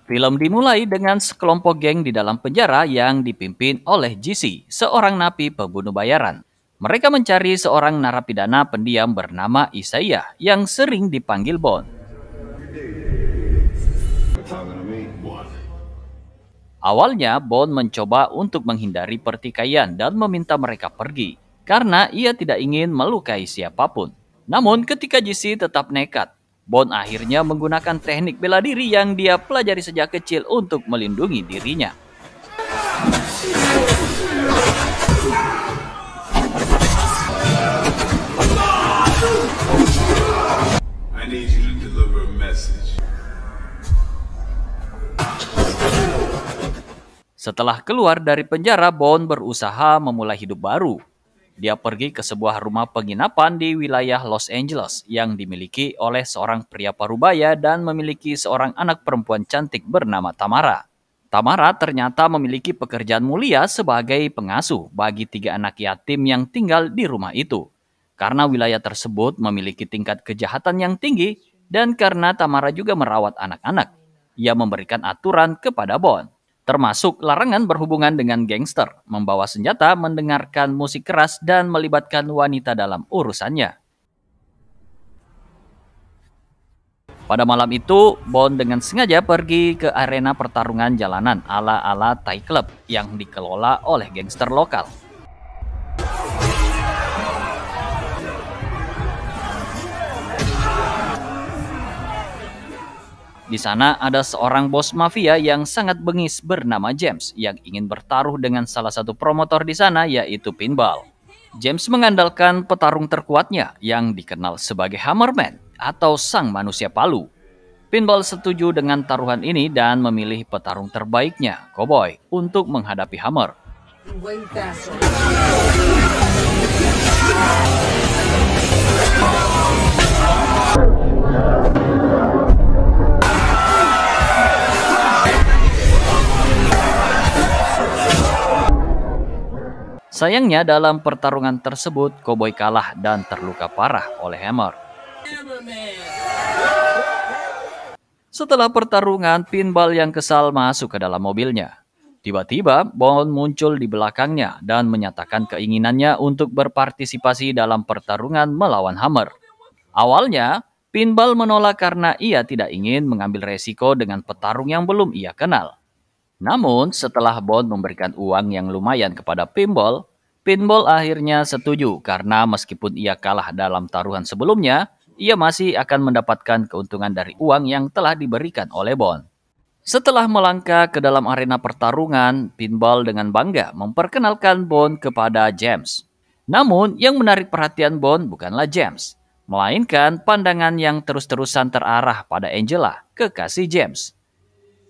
Film dimulai dengan sekelompok geng di dalam penjara yang dipimpin oleh GC, seorang napi pembunuh bayaran. Mereka mencari seorang narapidana pendiam bernama Isaiah yang sering dipanggil Bond. Awalnya, Bond mencoba untuk menghindari pertikaian dan meminta mereka pergi, karena ia tidak ingin melukai siapapun. Namun, ketika GC tetap nekat, Bond akhirnya menggunakan teknik bela diri yang dia pelajari sejak kecil untuk melindungi dirinya. I need you to deliver a message. Setelah keluar dari penjara, Bond berusaha memulai hidup baru. Dia pergi ke sebuah rumah penginapan di wilayah Los Angeles yang dimiliki oleh seorang pria parubaya dan memiliki seorang anak perempuan cantik bernama Tamara. Tamara ternyata memiliki pekerjaan mulia sebagai pengasuh bagi 3 anak yatim yang tinggal di rumah itu. Karena wilayah tersebut memiliki tingkat kejahatan yang tinggi dan karena Tamara juga merawat anak-anak, ia memberikan aturan kepada Bond, termasuk larangan berhubungan dengan gangster, membawa senjata, mendengarkan musik keras, dan melibatkan wanita dalam urusannya. Pada malam itu, Bond dengan sengaja pergi ke arena pertarungan jalanan ala-ala Thai Club yang dikelola oleh gangster lokal. Di sana ada seorang bos mafia yang sangat bengis bernama James yang ingin bertaruh dengan salah satu promotor di sana, yaitu Pinball. James mengandalkan petarung terkuatnya yang dikenal sebagai Hammerman atau sang manusia palu. Pinball setuju dengan taruhan ini dan memilih petarung terbaiknya, Cowboy, untuk menghadapi Hammer. Sayangnya dalam pertarungan tersebut, Cowboy kalah dan terluka parah oleh Hammer. Setelah pertarungan, Pinball yang kesal masuk ke dalam mobilnya. Tiba-tiba, Bond muncul di belakangnya dan menyatakan keinginannya untuk berpartisipasi dalam pertarungan melawan Hammer. Awalnya, Pinball menolak karena ia tidak ingin mengambil resiko dengan petarung yang belum ia kenal. Namun, setelah Bond memberikan uang yang lumayan kepada Pinball, Pinball akhirnya setuju karena meskipun ia kalah dalam taruhan sebelumnya, ia masih akan mendapatkan keuntungan dari uang yang telah diberikan oleh Bond. Setelah melangkah ke dalam arena pertarungan, Pinball dengan bangga memperkenalkan Bond kepada James. Namun, yang menarik perhatian Bond bukanlah James, melainkan pandangan yang terus-terusan terarah pada Angela, kekasih James.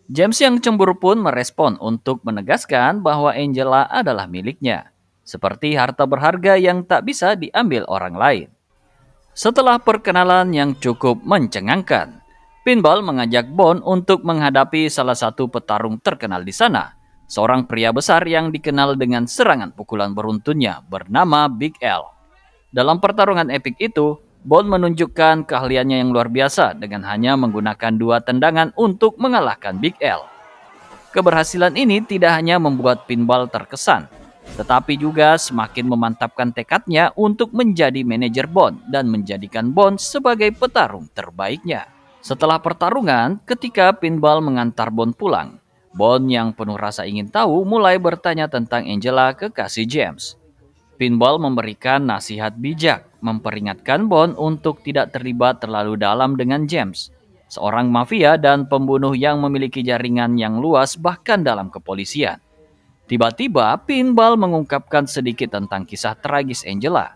James yang cemburu pun merespon untuk menegaskan bahwa Angela adalah miliknya, seperti harta berharga yang tak bisa diambil orang lain. Setelah perkenalan yang cukup mencengangkan, Pinball mengajak Bond untuk menghadapi salah satu petarung terkenal di sana, seorang pria besar yang dikenal dengan serangan pukulan beruntunnya bernama Big L. Dalam pertarungan epik itu, Bond menunjukkan keahliannya yang luar biasa dengan hanya menggunakan 2 tendangan untuk mengalahkan Big L. Keberhasilan ini tidak hanya membuat Pinball terkesan, tetapi juga semakin memantapkan tekadnya untuk menjadi manajer Bond dan menjadikan Bond sebagai petarung terbaiknya. Setelah pertarungan, ketika Pinball mengantar Bond pulang, Bond yang penuh rasa ingin tahu mulai bertanya tentang Angela, kekasih James. Pinball memberikan nasihat bijak, memperingatkan Bond untuk tidak terlibat terlalu dalam dengan James, seorang mafia dan pembunuh yang memiliki jaringan yang luas bahkan dalam kepolisian. Tiba-tiba, Pinball mengungkapkan sedikit tentang kisah tragis Angela.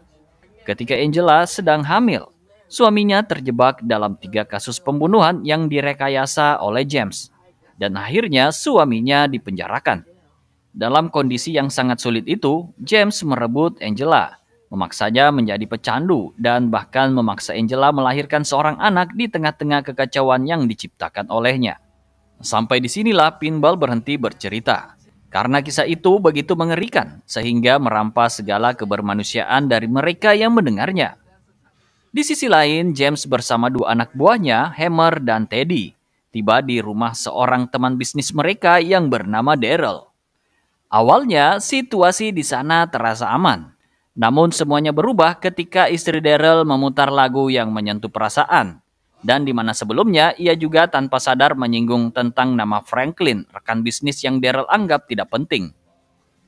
Ketika Angela sedang hamil, suaminya terjebak dalam 3 kasus pembunuhan yang direkayasa oleh James, dan akhirnya suaminya dipenjarakan. Dalam kondisi yang sangat sulit itu, James merebut Angela, memaksanya menjadi pecandu, dan bahkan memaksa Angela melahirkan seorang anak di tengah-tengah kekacauan yang diciptakan olehnya. Sampai disinilah Pinball berhenti bercerita, karena kisah itu begitu mengerikan, sehingga merampas segala kebermanusiaan dari mereka yang mendengarnya. Di sisi lain, James bersama 2 anak buahnya, Hammer dan Teddy, tiba di rumah seorang teman bisnis mereka yang bernama Daryl. Awalnya, situasi di sana terasa aman. Namun semuanya berubah ketika istri Daryl memutar lagu yang menyentuh perasaan. Dan di mana sebelumnya ia juga tanpa sadar menyinggung tentang nama Franklin, rekan bisnis yang Daryl anggap tidak penting.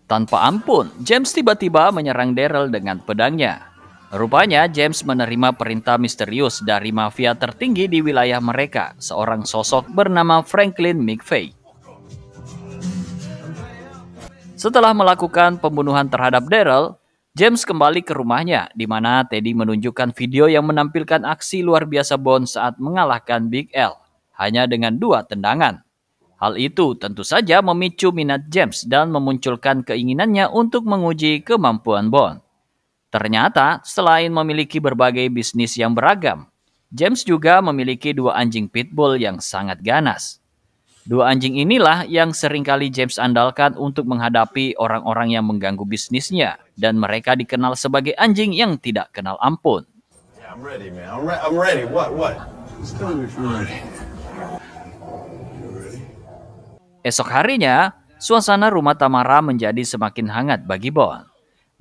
Tanpa ampun, James tiba-tiba menyerang Daryl dengan pedangnya. Rupanya James menerima perintah misterius dari mafia tertinggi di wilayah mereka, seorang sosok bernama Franklin McVeigh. Setelah melakukan pembunuhan terhadap Daryl, James kembali ke rumahnya, di mana Teddy menunjukkan video yang menampilkan aksi luar biasa Bond saat mengalahkan Big L, hanya dengan 2 tendangan. Hal itu tentu saja memicu minat James dan memunculkan keinginannya untuk menguji kemampuan Bond. Ternyata, selain memiliki berbagai bisnis yang beragam, James juga memiliki 2 anjing pitbull yang sangat ganas. 2 anjing inilah yang seringkali James andalkan untuk menghadapi orang-orang yang mengganggu bisnisnya, dan mereka dikenal sebagai anjing yang tidak kenal ampun. Yeah, I'm ready, man. I'm ready. What? Just tell me if you're ready. Esok harinya, suasana rumah Tamara menjadi semakin hangat bagi Bond.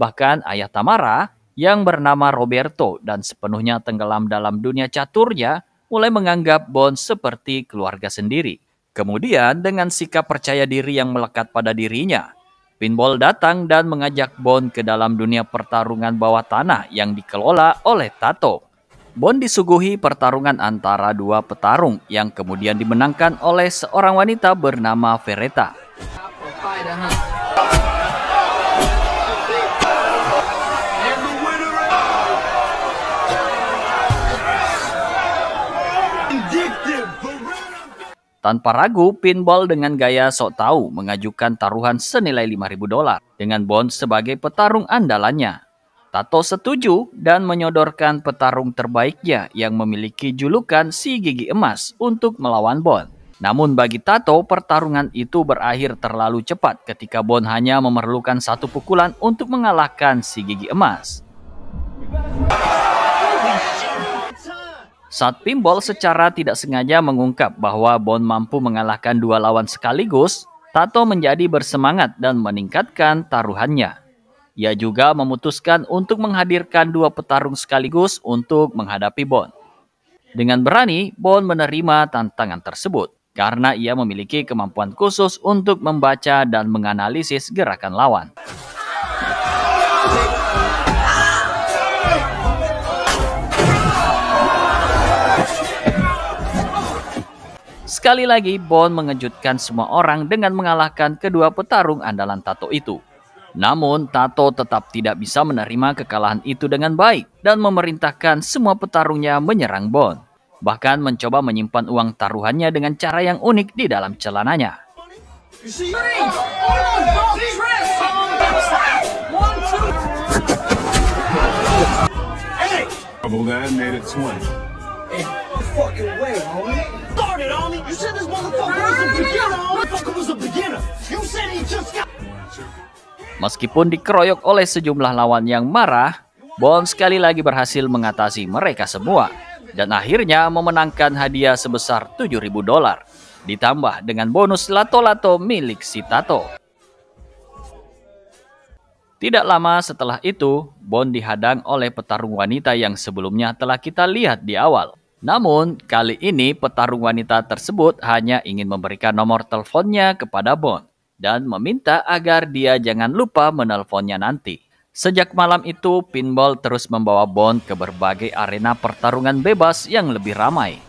Bahkan ayah Tamara, yang bernama Roberto dan sepenuhnya tenggelam dalam dunia caturnya, mulai menganggap Bond seperti keluarga sendiri. Kemudian dengan sikap percaya diri yang melekat pada dirinya, Pinball datang dan mengajak Bond ke dalam dunia pertarungan bawah tanah yang dikelola oleh Tato. Bond disuguhi pertarungan antara 2 petarung yang kemudian dimenangkan oleh seorang wanita bernama Vereta. Tanpa ragu, Pinball dengan gaya sok tahu mengajukan taruhan senilai $5.000 dengan Bond sebagai petarung andalannya. Tato setuju dan menyodorkan petarung terbaiknya yang memiliki julukan si gigi emas untuk melawan Bond. Namun bagi Tato, pertarungan itu berakhir terlalu cepat ketika Bond hanya memerlukan 1 pukulan untuk mengalahkan si gigi emas. Saat Pinball secara tidak sengaja mengungkap bahwa Bond mampu mengalahkan 2 lawan sekaligus, Tato menjadi bersemangat dan meningkatkan taruhannya. Ia juga memutuskan untuk menghadirkan 2 petarung sekaligus untuk menghadapi Bond. Dengan berani, Bond menerima tantangan tersebut karena ia memiliki kemampuan khusus untuk membaca dan menganalisis gerakan lawan. Sekali lagi, Bond mengejutkan semua orang dengan mengalahkan kedua petarung andalan Tato itu. Namun, Tato tetap tidak bisa menerima kekalahan itu dengan baik dan memerintahkan semua petarungnya menyerang Bond. Bahkan mencoba menyimpan uang taruhannya dengan cara yang unik di dalam celananya. Meskipun dikeroyok oleh sejumlah lawan yang marah, Bond sekali lagi berhasil mengatasi mereka semua dan akhirnya memenangkan hadiah sebesar $7.000 ditambah dengan bonus lato-lato milik si Tato. Tidak lama setelah itu, Bond dihadang oleh petarung wanita yang sebelumnya telah kita lihat di awal. Namun, kali ini petarung wanita tersebut hanya ingin memberikan nomor teleponnya kepada Bond dan meminta agar dia jangan lupa menelponnya nanti. Sejak malam itu, Pinball terus membawa Bond ke berbagai arena pertarungan bebas yang lebih ramai.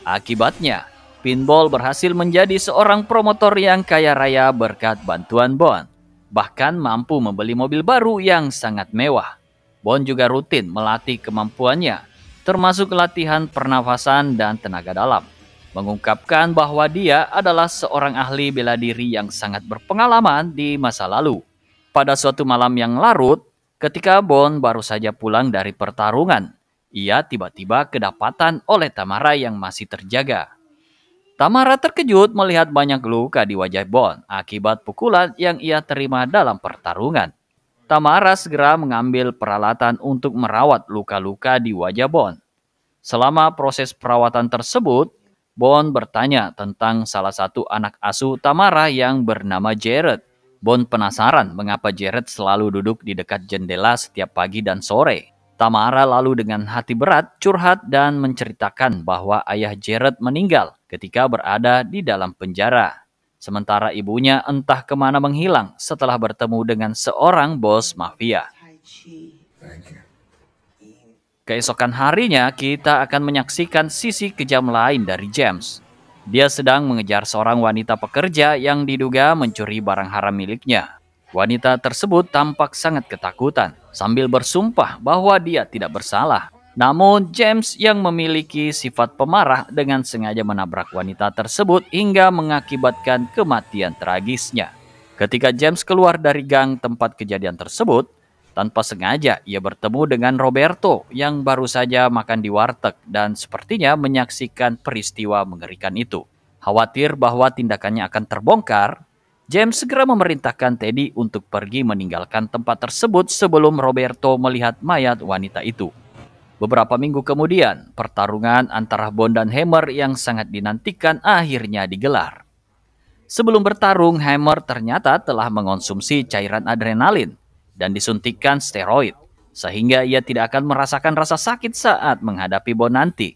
Akibatnya, Pinball berhasil menjadi seorang promotor yang kaya raya berkat bantuan Bond. Bahkan mampu membeli mobil baru yang sangat mewah. Bond juga rutin melatih kemampuannya, termasuk latihan pernafasan dan tenaga dalam, mengungkapkan bahwa dia adalah seorang ahli bela diri yang sangat berpengalaman di masa lalu. Pada suatu malam yang larut, ketika Bond baru saja pulang dari pertarungan, ia tiba-tiba kedapatan oleh Tamara yang masih terjaga. Tamara terkejut melihat banyak luka di wajah Bond akibat pukulan yang ia terima dalam pertarungan. Tamara segera mengambil peralatan untuk merawat luka-luka di wajah Bond. Selama proses perawatan tersebut, Bond bertanya tentang salah satu anak asuh Tamara yang bernama Jared. Bond penasaran mengapa Jared selalu duduk di dekat jendela setiap pagi dan sore. Tamara lalu dengan hati berat curhat dan menceritakan bahwa ayah Jared meninggal ketika berada di dalam penjara. Sementara ibunya entah kemana menghilang setelah bertemu dengan seorang bos mafia. Keesokan harinya, kita akan menyaksikan sisi kejam lain dari James. Dia sedang mengejar seorang wanita pekerja yang diduga mencuri barang haram miliknya. Wanita tersebut tampak sangat ketakutan, sambil bersumpah bahwa dia tidak bersalah. Namun, James yang memiliki sifat pemarah dengan sengaja menabrak wanita tersebut hingga mengakibatkan kematian tragisnya. Ketika James keluar dari gang tempat kejadian tersebut, tanpa sengaja, ia bertemu dengan Roberto yang baru saja makan di warteg dan sepertinya menyaksikan peristiwa mengerikan itu. Khawatir bahwa tindakannya akan terbongkar, James segera memerintahkan Teddy untuk pergi meninggalkan tempat tersebut sebelum Roberto melihat mayat wanita itu. Beberapa minggu kemudian, pertarungan antara Bond dan Hammer yang sangat dinantikan akhirnya digelar. Sebelum bertarung, Hammer ternyata telah mengonsumsi cairan adrenalin dan disuntikkan steroid, sehingga ia tidak akan merasakan rasa sakit saat menghadapi Bond nanti.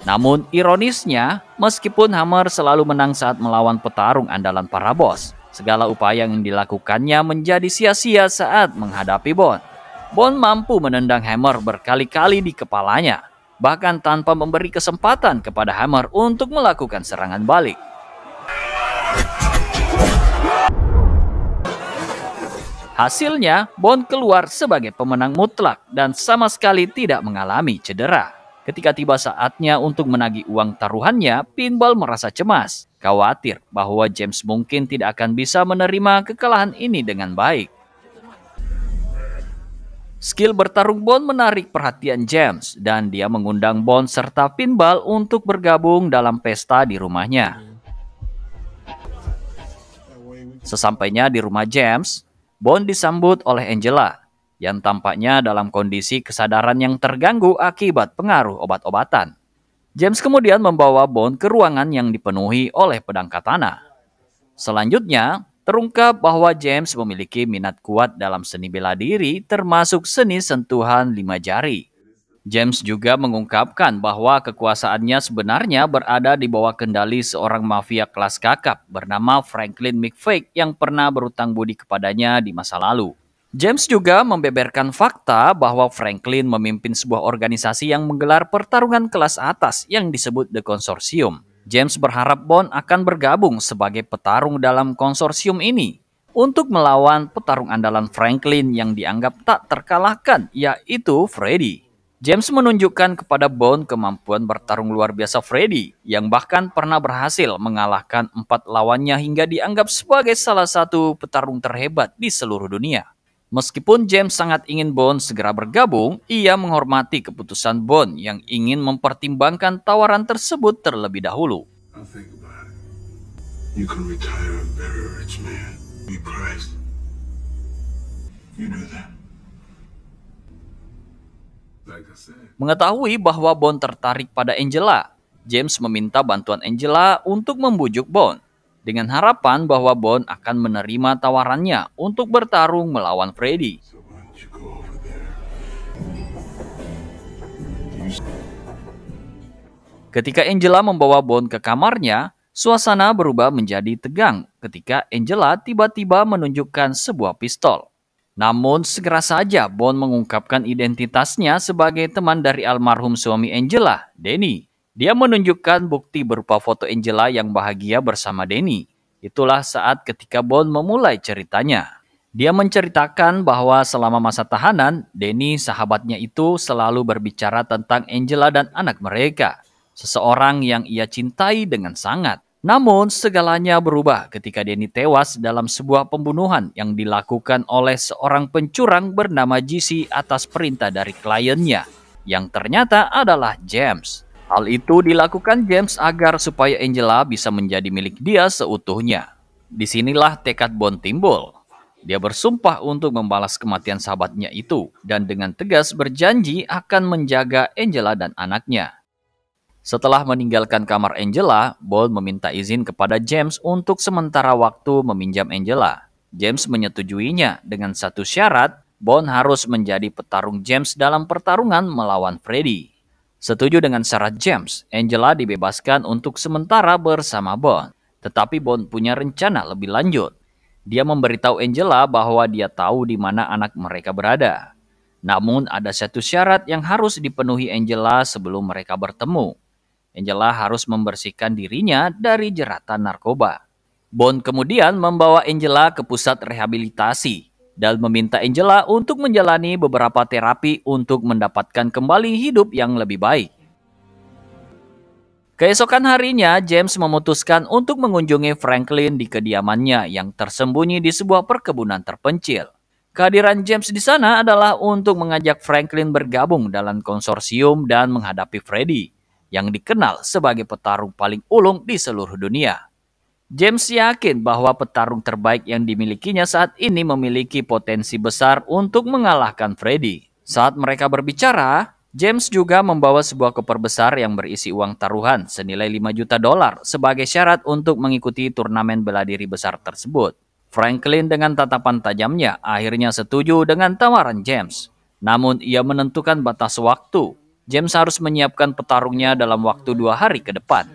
Namun ironisnya, meskipun Hammer selalu menang saat melawan petarung andalan para bos, segala upaya yang dilakukannya menjadi sia-sia saat menghadapi Bond. Bond mampu menendang Hammer berkali-kali di kepalanya, bahkan tanpa memberi kesempatan kepada Hammer untuk melakukan serangan balik. Hasilnya, Bond keluar sebagai pemenang mutlak dan sama sekali tidak mengalami cedera. Ketika tiba saatnya untuk menagih uang taruhannya, Pinball merasa cemas, khawatir bahwa James mungkin tidak akan bisa menerima kekalahan ini dengan baik. Skill bertarung Bond menarik perhatian James dan dia mengundang Bond serta Pinball untuk bergabung dalam pesta di rumahnya. Sesampainya di rumah James, Bond disambut oleh Angela yang tampaknya dalam kondisi kesadaran yang terganggu akibat pengaruh obat-obatan. James kemudian membawa Bond ke ruangan yang dipenuhi oleh pedang katana. Selanjutnya, terungkap bahwa James memiliki minat kuat dalam seni bela diri termasuk seni sentuhan 5 jari. James juga mengungkapkan bahwa kekuasaannya sebenarnya berada di bawah kendali seorang mafia kelas kakap bernama Franklin McFake yang pernah berutang budi kepadanya di masa lalu. James juga membeberkan fakta bahwa Franklin memimpin sebuah organisasi yang menggelar pertarungan kelas atas yang disebut The Consortium. James berharap Bond akan bergabung sebagai petarung dalam konsorsium ini untuk melawan petarung andalan Franklin yang dianggap tak terkalahkan, yaitu Freddy. James menunjukkan kepada Bond kemampuan bertarung luar biasa Freddy, yang bahkan pernah berhasil mengalahkan 4 lawannya hingga dianggap sebagai salah satu petarung terhebat di seluruh dunia. Meskipun James sangat ingin Bond segera bergabung, ia menghormati keputusan Bond yang ingin mempertimbangkan tawaran tersebut terlebih dahulu. Mengetahui bahwa Bond tertarik pada Angela, James meminta bantuan Angela untuk membujuk Bond, dengan harapan bahwa Bond akan menerima tawarannya untuk bertarung melawan Freddy. Ketika Angela membawa Bond ke kamarnya, suasana berubah menjadi tegang ketika Angela tiba-tiba menunjukkan sebuah pistol. Namun segera saja Bond mengungkapkan identitasnya sebagai teman dari almarhum suami Angela, Danny. Dia menunjukkan bukti berupa foto Angela yang bahagia bersama Danny. Itulah saat ketika Bond memulai ceritanya. Dia menceritakan bahwa selama masa tahanan, Danny sahabatnya itu selalu berbicara tentang Angela dan anak mereka. Seseorang yang ia cintai dengan sangat. Namun segalanya berubah ketika Danny tewas dalam sebuah pembunuhan yang dilakukan oleh seorang pencurang bernama GC atas perintah dari kliennya, yang ternyata adalah James. Hal itu dilakukan James agar supaya Angela bisa menjadi milik dia seutuhnya. Disinilah tekad Bond timbul. Dia bersumpah untuk membalas kematian sahabatnya itu dan dengan tegas berjanji akan menjaga Angela dan anaknya. Setelah meninggalkan kamar Angela, Bond meminta izin kepada James untuk sementara waktu meminjam Angela. James menyetujuinya dengan satu syarat, Bond harus menjadi petarung James dalam pertarungan melawan Freddy. Setuju dengan syarat James, Angela dibebaskan untuk sementara bersama Bond. Tetapi Bond punya rencana lebih lanjut. Dia memberitahu Angela bahwa dia tahu di mana anak mereka berada. Namun ada satu syarat yang harus dipenuhi Angela sebelum mereka bertemu. Angela harus membersihkan dirinya dari jeratan narkoba. Bond kemudian membawa Angela ke pusat rehabilitasi dan meminta Angela untuk menjalani beberapa terapi untuk mendapatkan kembali hidup yang lebih baik. Keesokan harinya, James memutuskan untuk mengunjungi Franklin di kediamannya yang tersembunyi di sebuah perkebunan terpencil. Kehadiran James di sana adalah untuk mengajak Franklin bergabung dalam konsorsium dan menghadapi Freddy, yang dikenal sebagai petarung paling ulung di seluruh dunia. James yakin bahwa petarung terbaik yang dimilikinya saat ini memiliki potensi besar untuk mengalahkan Freddy. Saat mereka berbicara, James juga membawa sebuah koper besar yang berisi uang taruhan senilai $5 juta sebagai syarat untuk mengikuti turnamen bela diri besar tersebut. Franklin dengan tatapan tajamnya akhirnya setuju dengan tawaran James. Namun ia menentukan batas waktu. James harus menyiapkan petarungnya dalam waktu 2 hari ke depan.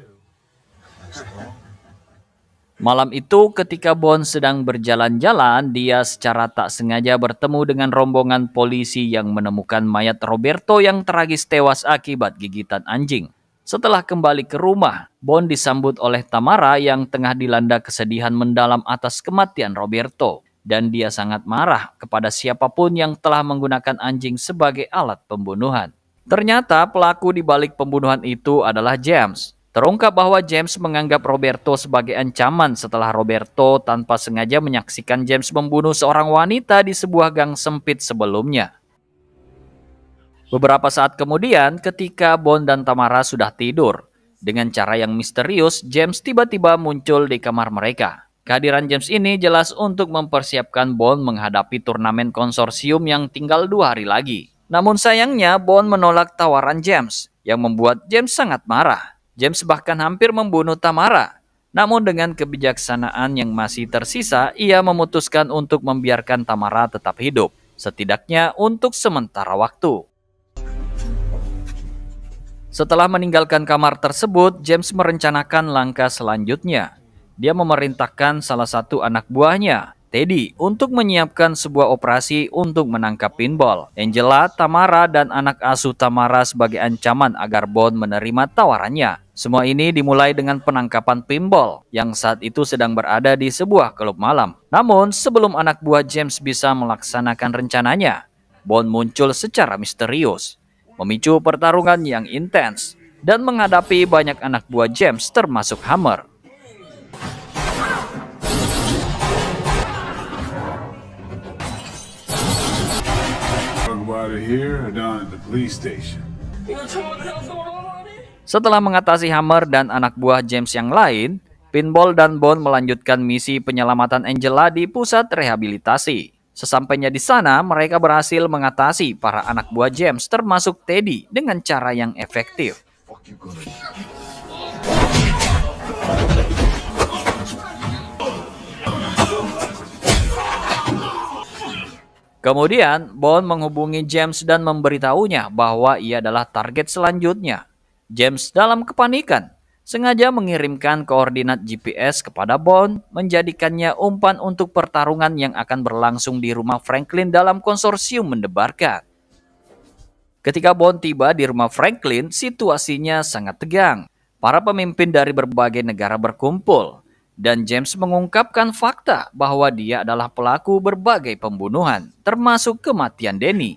Malam itu ketika Bond sedang berjalan-jalan, dia secara tak sengaja bertemu dengan rombongan polisi yang menemukan mayat Roberto yang tragis tewas akibat gigitan anjing. Setelah kembali ke rumah, Bond disambut oleh Tamara yang tengah dilanda kesedihan mendalam atas kematian Roberto. Dan dia sangat marah kepada siapapun yang telah menggunakan anjing sebagai alat pembunuhan. Ternyata pelaku di balik pembunuhan itu adalah James. Terungkap bahwa James menganggap Roberto sebagai ancaman setelah Roberto tanpa sengaja menyaksikan James membunuh seorang wanita di sebuah gang sempit sebelumnya. Beberapa saat kemudian, ketika Bond dan Tamara sudah tidur, dengan cara yang misterius, James tiba-tiba muncul di kamar mereka. Kehadiran James ini jelas untuk mempersiapkan Bond menghadapi turnamen konsorsium yang tinggal 2 hari lagi. Namun sayangnya Bond menolak tawaran James, yang membuat James sangat marah. James bahkan hampir membunuh Tamara. Namun dengan kebijaksanaan yang masih tersisa, ia memutuskan untuk membiarkan Tamara tetap hidup, setidaknya untuk sementara waktu. Setelah meninggalkan kamar tersebut, James merencanakan langkah selanjutnya. Dia memerintahkan salah satu anak buahnya, Teddy, untuk menyiapkan sebuah operasi untuk menangkap Pinball, Angela, Tamara, dan anak asuh Tamara sebagai ancaman agar Bond menerima tawarannya. Semua ini dimulai dengan penangkapan Pinball yang saat itu sedang berada di sebuah klub malam. Namun sebelum anak buah James bisa melaksanakan rencananya, Bond muncul secara misterius, memicu pertarungan yang intens, dan menghadapi banyak anak buah James termasuk Hammer. Setelah mengatasi Hammer dan anak buah James yang lain, Pinball dan Bond melanjutkan misi penyelamatan Angela di pusat rehabilitasi. Sesampainya di sana, mereka berhasil mengatasi para anak buah James termasuk Teddy dengan cara yang efektif. Kemudian, Bond menghubungi James dan memberitahunya bahwa ia adalah target selanjutnya. James dalam kepanikan, sengaja mengirimkan koordinat GPS kepada Bond, menjadikannya umpan untuk pertarungan yang akan berlangsung di rumah Franklin dalam konsorsium mendebarkan. Ketika Bond tiba di rumah Franklin, situasinya sangat tegang. Para pemimpin dari berbagai negara berkumpul. Dan James mengungkapkan fakta bahwa dia adalah pelaku berbagai pembunuhan, termasuk kematian Danny.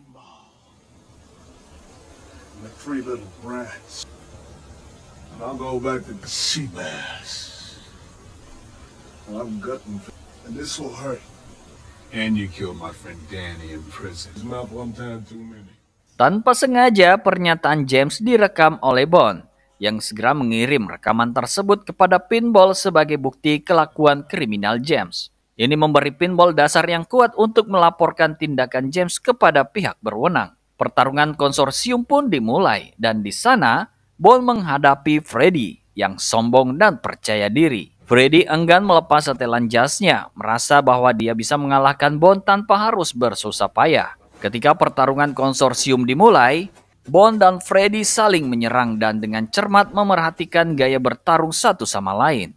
Tanpa sengaja, pernyataan James direkam oleh Bond. yang segera mengirim rekaman tersebut kepada Pinball sebagai bukti kelakuan kriminal James. Ini memberi Pinball dasar yang kuat untuk melaporkan tindakan James kepada pihak berwenang. Pertarungan konsorsium pun dimulai, dan di sana Bond menghadapi Freddy yang sombong dan percaya diri. Freddy enggan melepas setelan jasnya, merasa bahwa dia bisa mengalahkan Bond tanpa harus bersusah payah. Ketika pertarungan konsorsium dimulai, Bond dan Freddy saling menyerang dan dengan cermat memerhatikan gaya bertarung satu sama lain.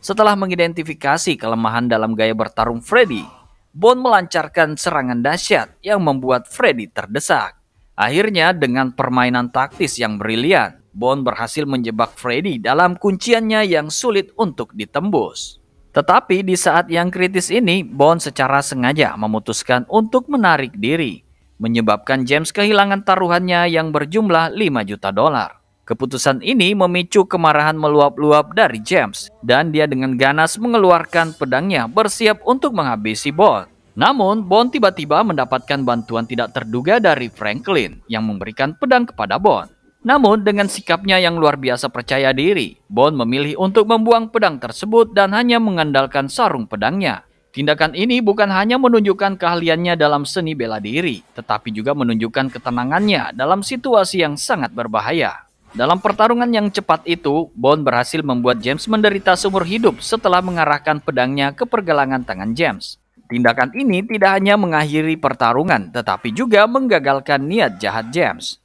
Setelah mengidentifikasi kelemahan dalam gaya bertarung Freddy, Bond melancarkan serangan dahsyat yang membuat Freddy terdesak. Akhirnya dengan permainan taktis yang brilian, Bond berhasil menjebak Freddy dalam kunciannya yang sulit untuk ditembus. Tetapi di saat yang kritis ini, Bond secara sengaja memutuskan untuk menarik diri, menyebabkan James kehilangan taruhannya yang berjumlah 5 juta dolar. Keputusan ini memicu kemarahan meluap-luap dari James, dan dia dengan ganas mengeluarkan pedangnya bersiap untuk menghabisi Bond. Namun, Bond tiba-tiba mendapatkan bantuan tidak terduga dari Franklin yang memberikan pedang kepada Bond. Namun, dengan sikapnya yang luar biasa percaya diri, Bond memilih untuk membuang pedang tersebut dan hanya mengandalkan sarung pedangnya. Tindakan ini bukan hanya menunjukkan keahliannya dalam seni bela diri, tetapi juga menunjukkan ketenangannya dalam situasi yang sangat berbahaya. Dalam pertarungan yang cepat itu, Bond berhasil membuat James menderita seumur hidup setelah mengarahkan pedangnya ke pergelangan tangan James. Tindakan ini tidak hanya mengakhiri pertarungan, tetapi juga menggagalkan niat jahat James.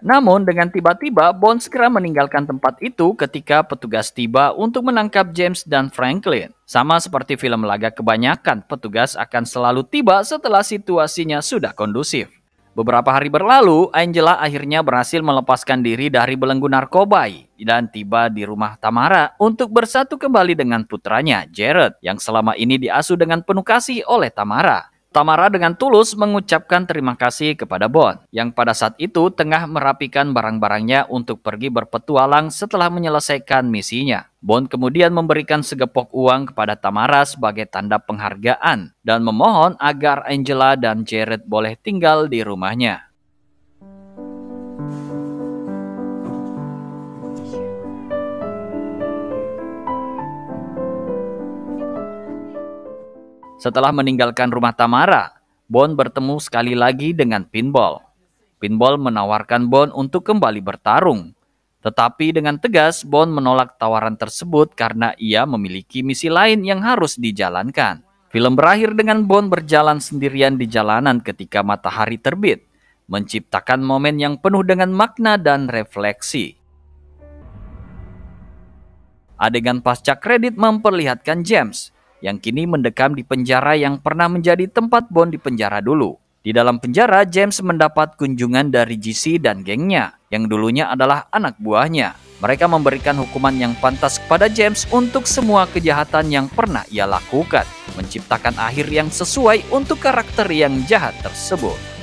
Namun dengan tiba-tiba Bond segera meninggalkan tempat itu ketika petugas tiba untuk menangkap James dan Franklin. Sama seperti film laga kebanyakan, petugas akan selalu tiba setelah situasinya sudah kondusif. Beberapa hari berlalu, Angela akhirnya berhasil melepaskan diri dari belenggu narkoba dan tiba di rumah Tamara untuk bersatu kembali dengan putranya, Jared, yang selama ini diasuh dengan penuh kasih oleh Tamara. Tamara dengan tulus mengucapkan terima kasih kepada Bond, yang pada saat itu tengah merapikan barang-barangnya untuk pergi berpetualang setelah menyelesaikan misinya. Bond kemudian memberikan segepok uang kepada Tamara sebagai tanda penghargaan dan memohon agar Angela dan Jared boleh tinggal di rumahnya. Setelah meninggalkan rumah Tamara, Bond bertemu sekali lagi dengan Pinball. Pinball menawarkan Bond untuk kembali bertarung. Tetapi dengan tegas, Bond menolak tawaran tersebut karena ia memiliki misi lain yang harus dijalankan. Film berakhir dengan Bond berjalan sendirian di jalanan ketika matahari terbit, menciptakan momen yang penuh dengan makna dan refleksi. Adegan pasca kredit memperlihatkan James yang kini mendekam di penjara yang pernah menjadi tempat Bond di penjara dulu. Di dalam penjara, James mendapat kunjungan dari GC dan gengnya, yang dulunya adalah anak buahnya. Mereka memberikan hukuman yang pantas kepada James untuk semua kejahatan yang pernah ia lakukan, menciptakan akhir yang sesuai untuk karakter yang jahat tersebut.